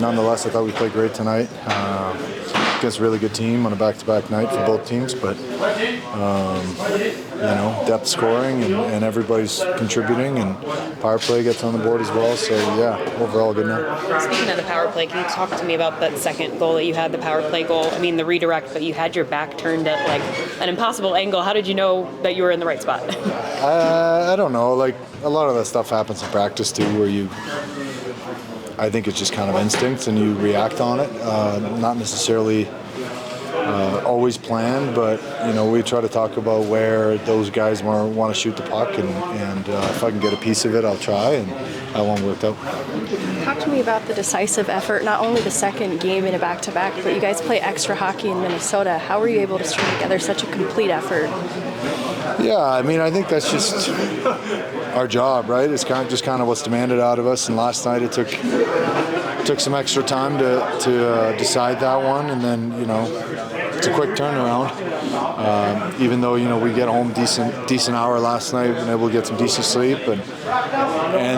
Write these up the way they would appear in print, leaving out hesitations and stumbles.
nonetheless, I thought we played great tonight. Against a really good team on a back-to-back night for both teams, but depth scoring and everybody's contributing, and power play gets on the board as well. So yeah, overall good night. Speaking of the power play, can you talk to me about that second goal that you had, the power play goal? I mean, the redirect, but you had your back turned at like an impossible angle. How did you know that you were in the right spot? I don't know. Like a lot of that stuff happens in practice too, where I think it's just kind of instinct and you react on it. Not necessarily always planned, but we try to talk about where those guys want to shoot the puck, and if I can get a piece of it, I'll try, and that one worked out. Talk to me about the decisive effort, not only the second game in a back-to-back, but you guys play extra hockey in Minnesota. How were you able to string together such a complete effort? Yeah, I mean, I think that's just our job, right? It's kind of what's demanded out of us. And last night it took some extra time to decide that one, and then it's a quick turnaround. Even though we get home decent hour last night, and able to get some decent sleep, and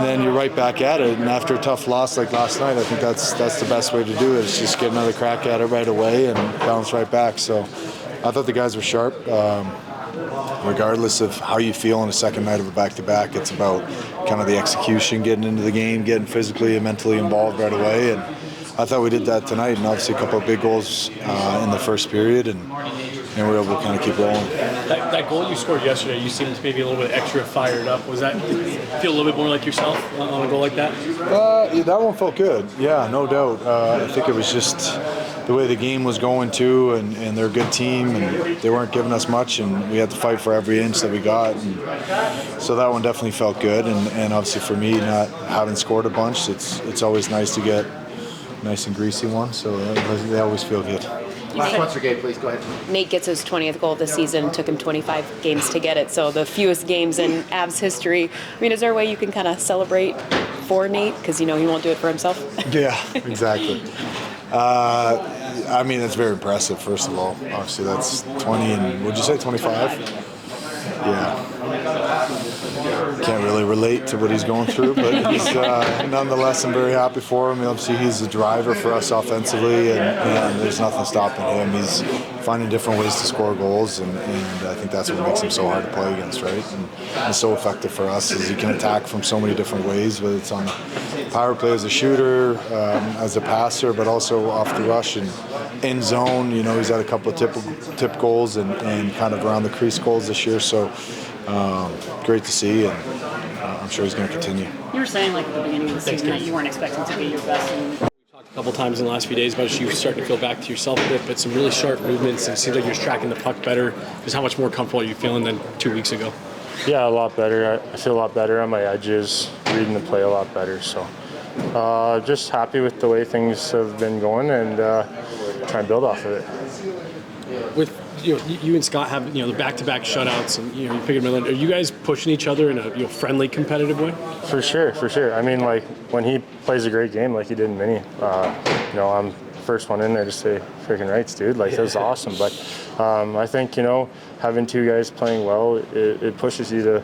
then you're right back at it. And after a tough loss like last night, I think that's the best way to do it. Is just get another crack at it right away and bounce right back. So I thought the guys were sharp. Regardless of how you feel on a second night of a back-to-back, it's about kind of the execution, getting into the game, getting physically and mentally involved right away. And I thought we did that tonight, and obviously a couple of big goals in the first period, and we were able to kind of keep rolling. That goal you scored yesterday, you seemed maybe a little bit extra fired up. Did you feel a little bit more like yourself on a goal like that? Yeah, that one felt good. Yeah, no doubt. I think it was just the way the game was going too, and they're a good team, and they weren't giving us much, and we had to fight for every inch that we got, and so that one definitely felt good. And obviously for me, not having scored a bunch, it's always nice to get a nice and greasy one. So they always feel good. Last one for Gabe, please. Go ahead. Nate gets his 20th goal of the season. Took him 25 games to get it, so the fewest games in Avs history. I mean, is there a way you can kind of celebrate for Nate? Because he won't do it for himself. Yeah, exactly. I mean, that's very impressive, first of all. Obviously, that's 20 and, would you say 25? Yeah. Can't really relate to what he's going through, but he's, nonetheless, I'm very happy for him. Obviously, he's a driver for us offensively, and there's nothing stopping him. He's finding different ways to score goals, and I think that's what makes him so hard to play against, right? And it's so effective for us is he can attack from so many different ways, whether it's on power play as a shooter, as a passer, but also off the rush and in zone. He's had a couple of tip goals and kind of around the crease goals this year, so great to see, and I'm sure he's going to continue. You were saying at the beginning of the season that you weren't expecting to be your best. A couple times in the last few days about you starting to feel back to yourself a bit, but some really sharp movements, and it seems like you're tracking the puck better. Just how much more comfortable are you feeling than 2 weeks ago? Yeah, a lot better. I feel a lot better on my edges, reading the play a lot better. So just happy with the way things have been going, and try and build off of it. With you and Scott have the back-to-back shutouts, and you pick him in. Are you guys pushing each other in a friendly, competitive way? For sure. I mean, when he plays a great game like he did in Mini, I'm first one in there to say freaking rights, dude. That was awesome. But I think having two guys playing well, it pushes you to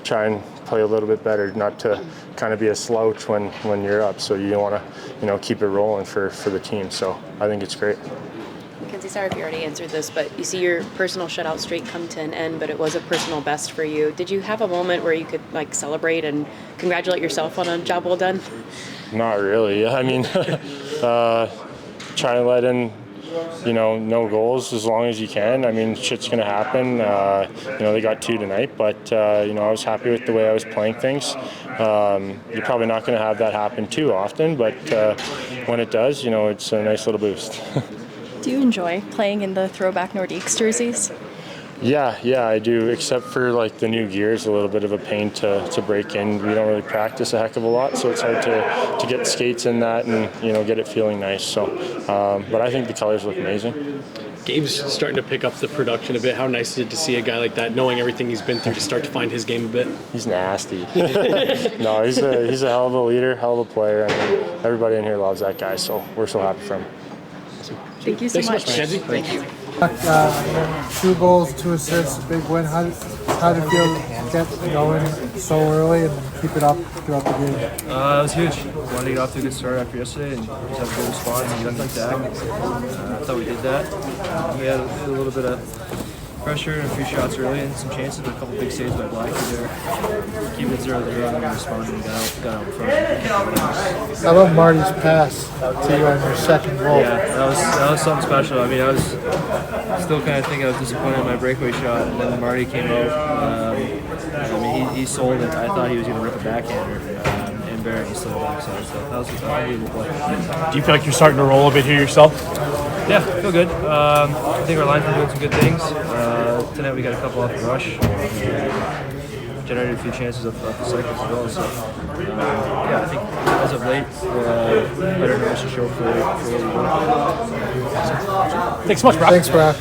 try and play a little bit better, not to kind of be a slouch when you're up. So you want to keep it rolling for the team. So I think it's great. Mackenzie, sorry if you already answered this, but you see your personal shutout streak come to an end, but it was a personal best for you. Did you have a moment where you could celebrate and congratulate yourself on a job well done? Not really. I mean, try to let in, no goals as long as you can. I mean, shit's going to happen. They got 2 tonight, but, I was happy with the way I was playing things. You're probably not going to have that happen too often, but when it does, it's a nice little boost. Do you enjoy playing in the throwback Nordiques jerseys? Yeah, I do, except for the new gear is a little bit of a pain to break in. We don't really practice a heck of a lot, so it's hard to get skates in that and get it feeling nice. So, but I think the colors look amazing. Gabe's starting to pick up the production a bit. How nice is it to see a guy like that, knowing everything he's been through, to start to find his game a bit? He's nasty. No, he's a hell of a leader, hell of a player. I mean, everybody in here loves that guy, so we're so happy for him. Thank you so much. Mackenzie. Thank you. 2 goals, 2 assists, big win. How How did it feel to get going so early and keep it up throughout the game? It was huge. Wanted to get off to a good start after yesterday and just have a good response and get on the attack. I thought we did that. We had a little bit of pressure and a few shots early and some chances, but a couple big saves by Blackie there. Keep it 0-0 and then we responded and got out in front. I love Marty's pass to you on your second goal. Yeah, that was something special. I mean, I was still kind of thinking I was disappointed in my breakaway shot, and then Marty came out. I mean, he sold it. I thought he was going to rip a backhander, and Barrett just slid it backside. So that was an unbelievable play. Do you feel like you're starting to roll a bit here yourself? Yeah, I feel good. I think our line's been doing some good things. Tonight we got a couple off the rush. Generated a few chances off the cycles as well. So, yeah, I think as of late, better than to show for what we want. Thanks so much, Brock. Thanks, Brock.